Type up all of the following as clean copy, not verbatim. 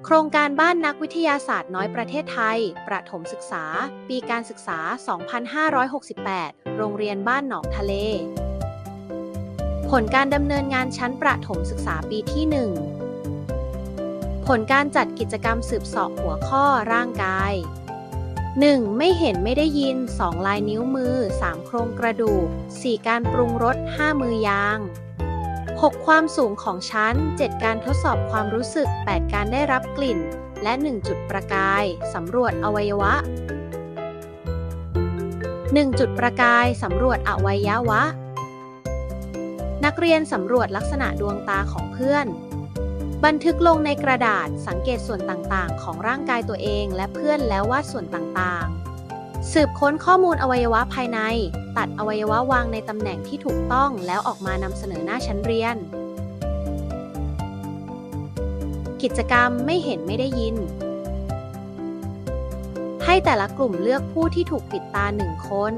โครงการบ้านนักวิทยาศาสตร์น้อยประเทศไทยประถมศึกษาปีการศึกษา 2568 โรงเรียนบ้านหนองทะเลผลการดำเนินงานชั้นประถมศึกษาปีที่ 1 ผลการจัดกิจกรรมสืบเสาะหัวข้อร่างกาย 1. ไม่เห็นไม่ได้ยิน 2. ลายนิ้วมือ 3. โครงกระดูก 4. การปรุงรส 5. มือยาง 6. ความสูงของชั้น 7. การทดสอบความรู้สึก 8. การได้รับกลิ่น และ 1. จุดประกายสำรวจอวัยวะ 1. จุดประกายสำรวจอวัยวะนักเรียนสำรวจลักษณะดวงตาของเพื่อนบันทึกลงในกระดาษสังเกตส่วนต่างๆของร่างกายตัวเองและเพื่อนแล้ววาดส่วนต่างๆสืบค้นข้อมูลอวัยวะภายในตัดอวัยวะวางในตำแหน่งที่ถูกต้องแล้วออกมานำเสนอหน้าชั้นเรียนกิจกรรมไม่เห็นไม่ได้ยินให้แต่ละกลุ่มเลือกผู้ที่ถูกปิดตา1 คน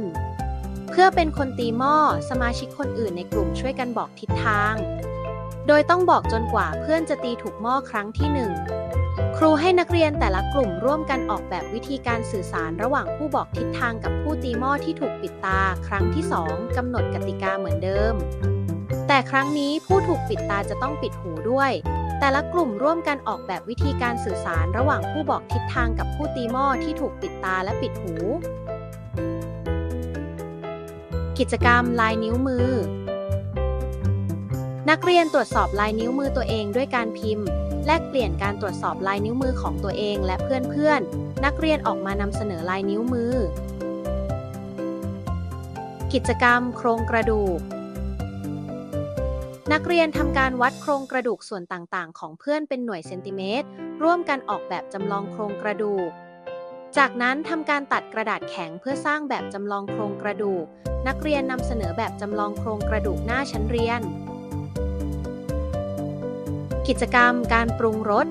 เพื่อเป็นคนตีหม้อสมาชิกคนอื่นในกลุ่มช่วยกันบอกทิศทางโดยต้องบอกจนกว่าเพื่อนจะตีถูกหม้อครั้งที่ 1 ครูให้นักเรียนแต่ละกลุ่มร่วมกันออกแบบวิธีการสื่อสารระหว่างผู้บอกทิศทางกับผู้ตีหม้อที่ถูกปิดตาครั้งที่ 2 กำหนดกติกาเหมือนเดิมแต่ครั้งนี้ผู้ถูกปิดตาจะต้องปิดหูด้วยแต่ละกลุ่มร่วมกันออกแบบวิธีการสื่อสารระหว่างผู้บอกทิศทางกับผู้ตีหม้อที่ถูกปิดตาและปิดหูกิจกรรมลายนิ้วมือนักเรียนตรวจสอบลายนิ้วมือตัวเองด้วยการพิมพ์แลกเปลี่ยนการตรวจสอบลายนิ้วมือของตัวเองและเพื่อนๆนักเรียนออกมานำเสนอลายนิ้วมือกิจกรรมโครงกระดูกนักเรียนทำการวัดโครงกระดูกส่วนต่างๆของเพื่อนเป็นหน่วยเซนติเมตรร่วมกันออกแบบจำลองโครงกระดูกจากนั้นทำการตัดกระดาษแข็งเพื่อสร้างแบบจำลองโครงกระดูกนักเรียนนำเสนอแบบจำลองโครงกระดูกหน้าชั้นเรียนกิจกรรมการปรุงรส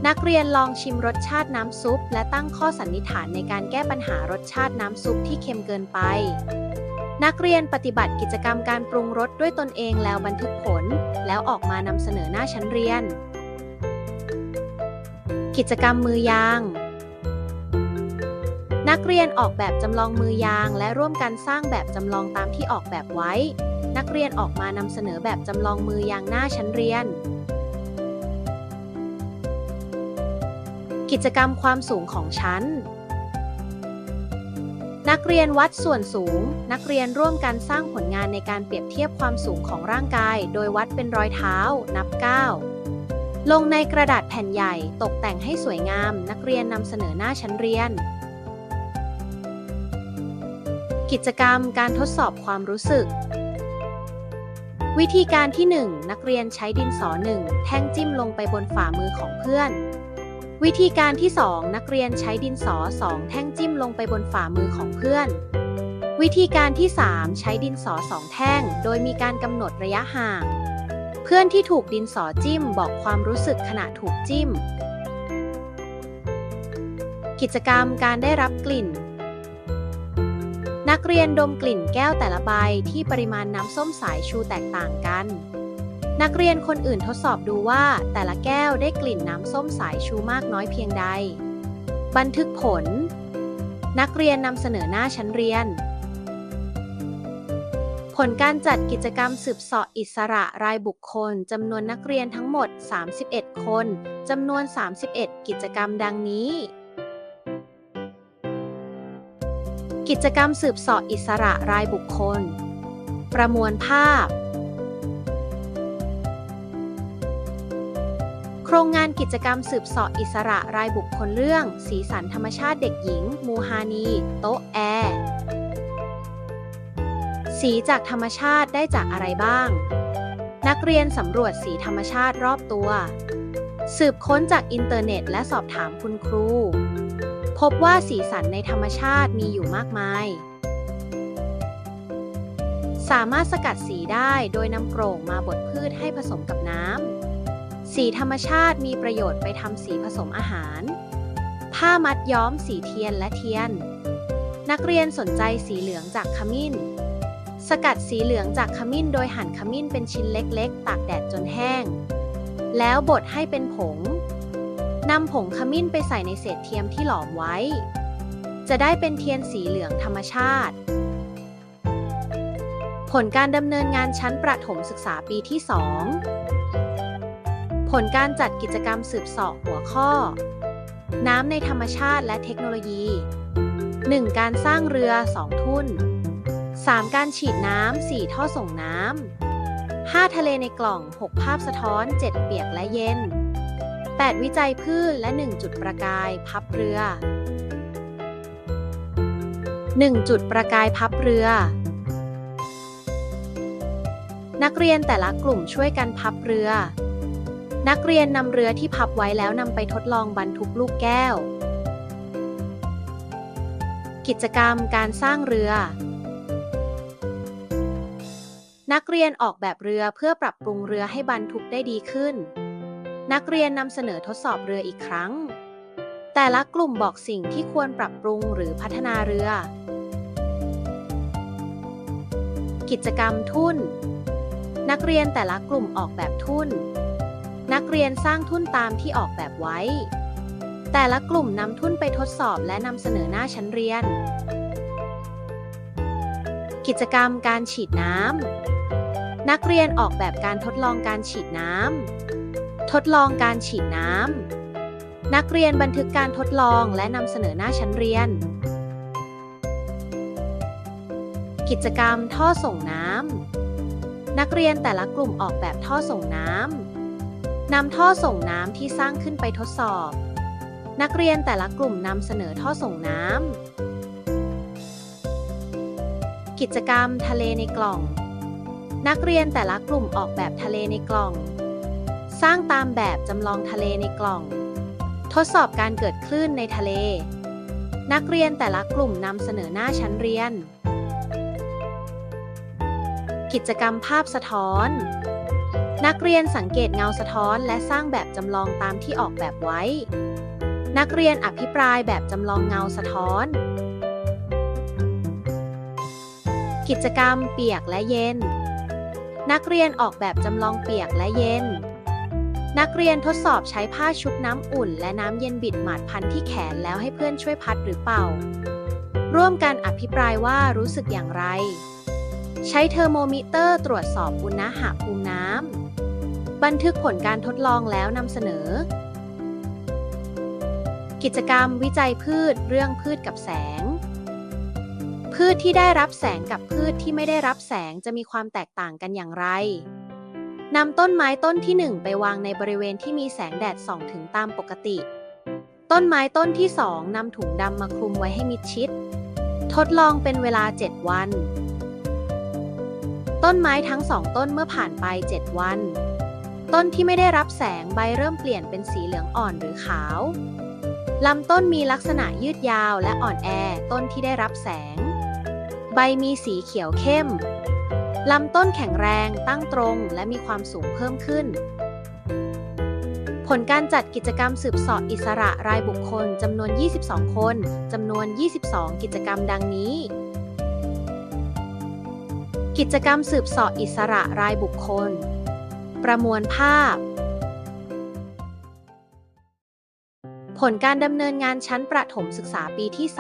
นักเรียนลองชิมรสชาติน้ำซุปและตั้งข้อสันนิษฐานในการแก้ปัญหารสชาติน้ำซุปที่เค็มเกินไปนักเรียนปฏิบัติกิจกรรมการปรุงรสด้วยตนเองแล้วบันทึกผลแล้วออกมานำเสนอหน้าชั้นเรียนกิจกรรมมือยางนักเรียนออกแบบจำลองมือยางและร่วมกันสร้างแบบจำลองตามที่ออกแบบไว้นักเรียนออกมานำเสนอแบบจำลองมือยางหน้าชั้นเรียนกิจกรรมความสูงของชั้นนักเรียนวัดส่วนสูงนักเรียนร่วมกันสร้างผลงานในการเปรียบเทียบความสูงของร่างกายโดยวัดเป็นรอยเท้านับก้าวลงในกระดาษแผ่นใหญ่ตกแต่งให้สวยงามนักเรียนนำเสนอหน้าชั้นเรียนกิจกรรมการทดสอบความรู้สึกวิธีการที่ 1 นักเรียนใช้ดินสอ1แท่งจิ้มลงไปบนฝ่ามือของเพื่อนวิธีการที่ 2 นักเรียนใช้ดินสอ2แท่งจิ้มลงไปบนฝ่ามือของเพื่อนวิธีการที่ 3 ใช้ดินสอ2แท่งโดยมีการกำหนดระยะห่างเพื่อนที่ถูกดินสอจิ้มบอกความรู้สึกขณะถูกจิ้มกิจกรรมการได้รับกลิ่นนักเรียนดมกลิ่นแก้วแต่ละใบที่ปริมาณน้ำส้มสายชูแตกต่างกันนักเรียนคนอื่นทดสอบดูว่าแต่ละแก้วได้กลิ่นน้ำส้มสายชูมากน้อยเพียงใดบันทึกผลนักเรียนนำเสนอหน้าชั้นเรียนผลการจัดกิจกรรมสืบเสาะอิสระรายบุคคลจำนวนนักเรียนทั้งหมด31คนจำนวน31กิจกรรมดังนี้กิจกรรมสืบเสาะอิสระรายบุคคลประมวลภาพโครงงานกิจกรรมสืบเสาะอิสระรายบุคคลเรื่องสีสันธรรมชาติเด็กหญิงมูฮานีโต๊ะแอร์สีจากธรรมชาติได้จากอะไรบ้างนักเรียนสำรวจสีธรรมชาติรอบตัวสืบค้นจากอินเทอร์เน็ตและสอบถามคุณครูพบว่าสีสันในธรรมชาติมีอยู่มากมายสามารถสกัดสีได้โดยนำโกร่งมาบดพืชให้ผสมกับน้ำสีธรรมชาติมีประโยชน์ไปทำสีผสมอาหารผ้ามัดย้อมสีเทียนและเทียนนักเรียนสนใจสีเหลืองจากขมิ้นสกัดสีเหลืองจากขมิ้นโดยหั่นขมิ้นเป็นชิ้นเล็กๆตากแดดจนแห้ง แล้วบดให้เป็นผงนำผงขมิ้นไปใส่ในเศษเทียมที่หลอมไว้จะได้เป็นเทียนสีเหลืองธรรมชาติผลการดำเนินงานชั้นประถมศึกษาปีที่ 2 ผลการจัดกิจกรรมสืบเสาะหัวข้อน้ำในธรรมชาติและเทคโนโลยี 1. การสร้างเรือ 2 ทุ่น 3. การฉีดน้ำ 4. ท่อส่งน้ำ 5. ทะเลในกล่อง 6. ภาพสะท้อน 7. เปียกและเย็น 8. วิจัยพืชและ 1. จุดประกายพับเรือ 1. จุดประกายพับเรือนักเรียนแต่ละกลุ่มช่วยกันพับเรือนักเรียนนำเรือที่พับไว้แล้วนำไปทดลองบรรทุกลูกแก้วกิจกรรมการสร้างเรือนักเรียนออกแบบเรือเพื่อปรับปรุงเรือให้บรรทุกได้ดีขึ้นนักเรียนนำเสนอทดสอบเรืออีกครั้งแต่ละกลุ่มบอกสิ่งที่ควรปรับปรุงหรือพัฒนาเรือกิจกรรมทุ่นนักเรียนแต่ละกลุ่มออกแบบทุ่นนักเรียนสร้างทุ่นตามที่ออกแบบไว้แต่ละกลุ่มนำทุ่นไปทดสอบและนำเสนอหน้าชั้นเรียนกิจกรรมการฉีดน้ำนักเรียนออกแบบการทดลองการฉีดน้ำทดลองการฉีดน้ำนักเรียนบันทึกการทดลองและนำเสนอหน้าชั้นเรียนกิจกรรมท่อส่งน้ำนักเรียนแต่ละกลุ่มออกแบบท่อส่งน้ำนำท่อส่งน้ำที่สร้างขึ้นไปทดสอบนักเรียนแต่ละกลุ่มนำเสนอท่อส่งน้ำกิจกรรมทะเลในกล่องนักเรียนแต่ละกลุ่มออกแบบทะเลในกล่องสร้างตามแบบจำลองทะเลในกล่องทดสอบการเกิดคลื่นในทะเลนักเรียนแต่ละกลุ่มนำเสนอหน้าชั้นเรียนกิจกรรมภาพสะท้อนนักเรียนสังเกตเงาสะท้อนและสร้างแบบจำลองตามที่ออกแบบไว้นักเรียนอภิปรายแบบจำลองเงาสะท้อนกิจกรรมเปียกและเย็นนักเรียนออกแบบจำลองเปียกและเย็นนักเรียนทดสอบใช้ผ้าชุบน้ำอุ่นและน้ำเย็นบิดหมัดพันที่แขนแล้วให้เพื่อนช่วยพัดหรือเป่าร่วมกันอภิปรายว่ารู้สึกอย่างไรใช้เทอร์โมมิเตอร์ตรวจสอบอุณหภูมิน้ำบันทึกผลการทดลองแล้วนำเสนอกิจกรรมวิจัยพืชเรื่องพืชกับแสงพืชที่ได้รับแสงกับพืชที่ไม่ได้รับแสงจะมีความแตกต่างกันอย่างไรนำต้นไม้ต้นที่ 1ไปวางในบริเวณที่มีแสงแดดส่องถึงตามปกติต้นไม้ต้นที่ 2นำถุงดำมาคลุมไว้ให้มิดชิดทดลองเป็นเวลา7วันต้นไม้ทั้ง2ต้นเมื่อผ่านไป7วันต้นที่ไม่ได้รับแสงใบเริ่มเปลี่ยนเป็นสีเหลืองอ่อนหรือขาวลำต้นมีลักษณะยืดยาวและอ่อนแอต้นที่ได้รับแสงใบมีสีเขียวเข้มลำต้นแข็งแรงตั้งตรงและมีความสูงเพิ่มขึ้นผลการจัดกิจกรรมสืบเสาะอิสระรายบุคคลจำนวน22คนจำนวน22กิจกรรมดังนี้กิจกรรมสืบเสาะอิสระรายบุคคลประมวลภาพผลการดำเนินงานชั้นประถมศึกษาปีที่ 3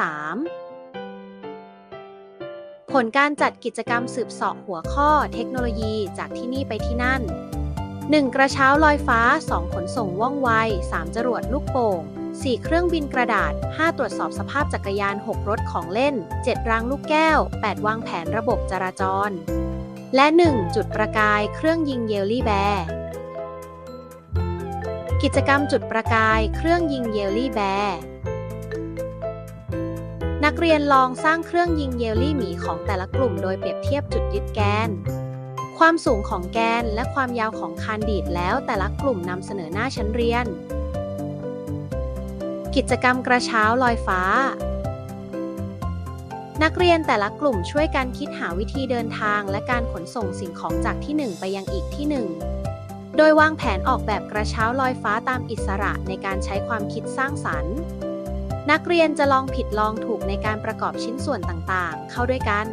ผลการจัดกิจกรรมสืบเสาะหัวข้อเทคโนโลยีจากที่นี่ไปที่นั่น 1. กระเช้าลอยฟ้า 2. ขนส่งว่องไว 3. จรวดลูกโป่ง 4. เครื่องบินกระดาษ 5. ตรวจสอบสภาพจักรยาน 6. รถของเล่น 7. รางลูกแก้ว 8. วางแผนระบบจราจรและ 1. จุดประกายเครื่องยิงเยลลี่แบร์กิจกรรมจุดประกายเครื่องยิงเยลลี่แบร์นักเรียนลองสร้างเครื่องยิงเยลลี่หมีของแต่ละกลุ่มโดยเปรียบเทียบจุดยึดแกนความสูงของแกนและความยาวของคานดีดแล้วแต่ละกลุ่มนำเสนอหน้าชั้นเรียนกิจกรรมกระเช้าลอยฟ้านักเรียนแต่ละกลุ่มช่วยกันคิดหาวิธีเดินทางและการขนส่งสิ่งของจากที่ 1ไปยังอีกที่ 1โดยวางแผนออกแบบกระเช้าลอยฟ้าตามอิสระในการใช้ความคิดสร้างสรรค์นักเรียนจะลองผิดลองถูกในการประกอบชิ้นส่วนต่างๆเข้าด้วยกัน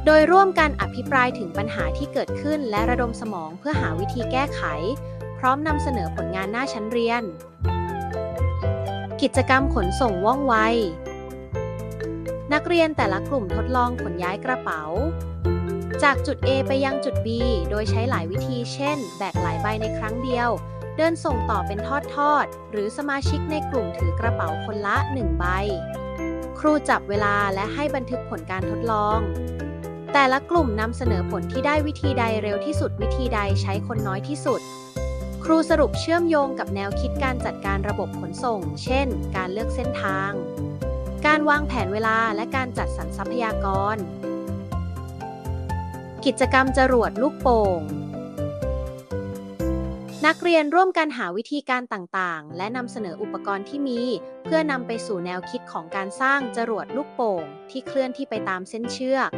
โดยร่วมกันอภิปรายถึงปัญหาที่เกิดขึ้นและระดมสมองเพื่อหาวิธีแก้ไข พร้อมนำเสนอผลงานหน้าชั้นเรียน กิจกรรมขนส่งว่องไว นักเรียนแต่ละกลุ่มทดลองขนย้ายกระเป๋าจากจุด A ไปยังจุด B โดยใช้หลายวิธีเช่น แบกหลายใบในครั้งเดียว เดินส่งต่อเป็นทอดๆ หรือสมาชิกในกลุ่มถือกระเป๋าคนละ 1 ใบ ครูจับเวลาและให้บันทึกผลการทดลอง แต่ละกลุ่มนำเสนอผลที่ได้วิธีใดเร็วที่สุดวิธีใดใช้คนน้อยที่สุด ครูสรุปเชื่อมโยงกับแนวคิดการจัดการระบบขนส่ง เช่น การเลือกเส้นทาง การวางแผนเวลาและการจัดสรรทรัพยากร กิจกรรมจรวดลูกโป่ง นักเรียนร่วมกันหาวิธีการต่างๆ และนำเสนออุปกรณ์ที่มี เพื่อนำไปสู่แนวคิดของการสร้างจรวดลูกโป่งที่เคลื่อนที่ไปตามเส้นเชือก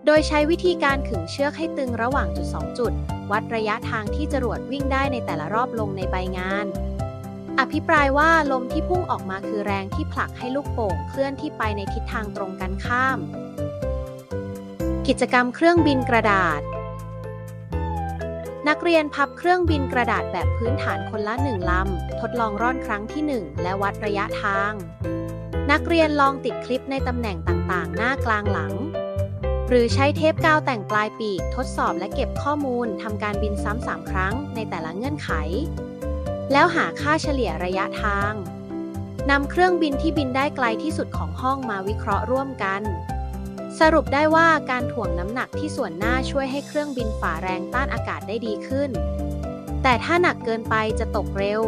โดยใช้วิธีการขึงเชือกให้ตึงระหว่างจุด2 จุด วัดระยะทางที่จรวดวิ่งได้ในแต่ละรอบลงในใบงาน อภิปรายว่าลมที่พุ่งออกมาคือแรงที่ผลักให้ลูกโป่งเคลื่อนที่ไปในทิศทางตรงกันข้าม กิจกรรมเครื่องบินกระดาษ นักเรียนพับเครื่องบินกระดาษแบบพื้นฐานคนละ1 ลำ ทดลองร่อนครั้งที่ 1 และวัดระยะทาง นักเรียนลองติดคลิปในตำแหน่งต่างๆ หน้ากลางหลัง หรือใช้เทปกาวแต่งปลายปีกทดสอบและเก็บข้อมูลทำการบินซ้ำ3 ครั้งในแต่ละเงื่อนไข แล้วหาค่าเฉลี่ยระยะทาง นำเครื่องบินที่บินได้ไกลที่สุดของห้องมาวิเคราะห์ร่วมกัน สรุปได้ว่าการถ่วงน้ำหนักที่ส่วนหน้าช่วยให้เครื่องบินฝ่าแรงต้านอากาศได้ดีขึ้น แต่ถ้าหนักเกินไปจะตกเร็ว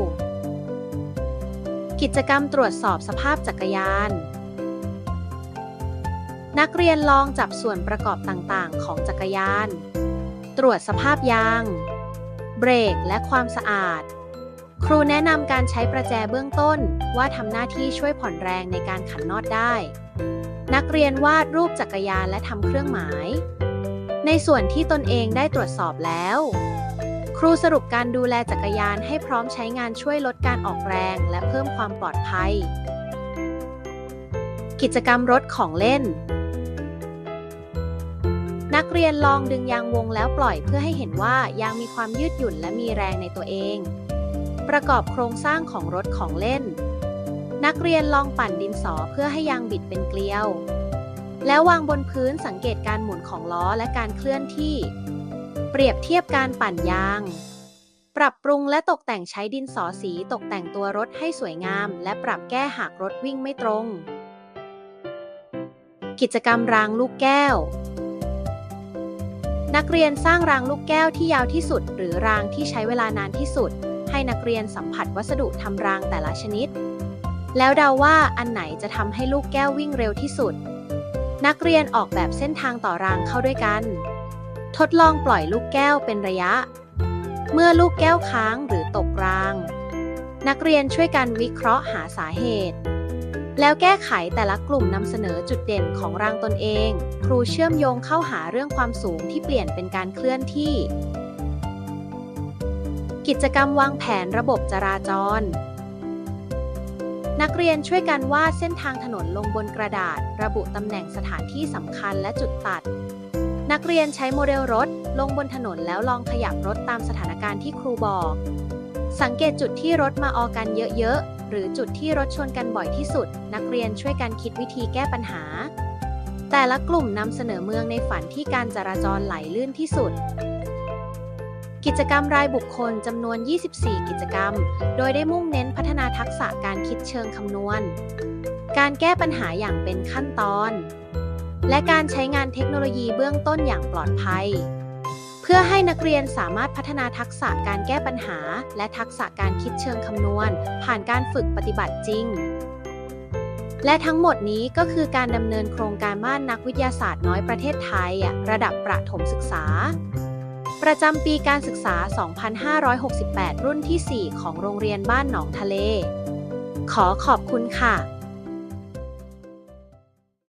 กิจกรรมตรวจสอบสภาพจักรยาน นักเรียนลองจับส่วนประกอบต่างๆของจักรยาน ตรวจสภาพยาง เบรกและความสะอาด ครูแนะนำการใช้ประแจเบื้องต้นว่าทำหน้าที่ช่วยผ่อนแรงในการขันน็อตได้ นักเรียนวาดรูปจักรยานและทำเครื่องหมาย ในส่วนที่ตนเองได้ตรวจสอบแล้ว ครูสรุปการดูแลจักรยานให้พร้อมใช้งานช่วยลดการออกแรงและเพิ่มความปลอดภัย กิจกรรมรถของเล่น นักเรียนลองดึงยางวงแล้วปล่อยเพื่อให้เห็นว่ายางมีความยืดหยุ่นและมีแรงในตัวเอง ประกอบโครงสร้างของรถของเล่น นักเรียนลองปั่นดินสอเพื่อให้ยางบิดเป็นเกลียว แล้ววางบนพื้นสังเกตการหมุนของล้อและการเคลื่อนที่ เปรียบเทียบการปั่นยาง ปรับปรุงและตกแต่งใช้ดินสอสีตกแต่งตัวรถให้สวยงามและปรับแก้หากรถวิ่งไม่ตรง กิจกรรมรางลูกแก้ว นักเรียนสร้างรางลูกแก้วที่ยาวที่สุดหรือรางที่ใช้เวลานานที่สุดให้นักเรียนสัมผัสวัสดุทำรางแต่ละชนิดแล้วเดาว่าอันไหนจะทำให้ลูกแก้ววิ่งเร็วที่สุดนักเรียนออกแบบเส้นทางต่อรางเข้าด้วยกันทดลองปล่อยลูกแก้วเป็นระยะเมื่อลูกแก้วค้างหรือตกรางนักเรียนช่วยกันวิเคราะห์หาสาเหตุแล้วแก้ไขแต่ละกลุ่มนำเสนอจุดเด่นของรางตนเองครูเชื่อมโยงเข้าหาเรื่องความสูงที่เปลี่ยนเป็นการเคลื่อนที่กิจกรรมวางแผนระบบจราจรนักเรียนช่วยกันวาดเส้นทางถนนลงบนกระดาษระบุตำแหน่งสถานที่สำคัญและจุดตัดนักเรียนใช้โมเดลรถลงบนถนนแล้วลองขยับรถตามสถานการณ์ที่ครูบอกสังเกตจุดที่รถมาออกันเยอะๆหรือจุดที่รถชนกันบ่อยที่สุดนักเรียนช่วยกันคิดวิธีแก้ปัญหาแต่ละกลุ่มนำเสนอเมืองในฝันที่การจราจรไหลลื่นที่สุดกิจกรรมรายบุคคลจำนวน 24 กิจกรรมโดยได้มุ่งเน้นพัฒนาทักษะการคิดเชิงคำนวณการแก้ปัญหาอย่างเป็นขั้นตอนและการใช้งานเทคโนโลยีเบื้องต้นอย่างปลอดภัยเพื่อให้นักเรียนสามารถพัฒนาทักษะการแก้ปัญหาและทักษะการคิดเชิงคำนวณผ่านการฝึกปฏิบัติจริงและทั้งหมดนี้ก็คือการดำเนินโครงการบ้านนักวิทยาศาสตร์น้อยประเทศไทยระดับประถมศึกษาประจำปีการศึกษา 2568 รุ่นที่ 4 ของโรงเรียนบ้านหนองทะเลขอขอบคุณค่ะ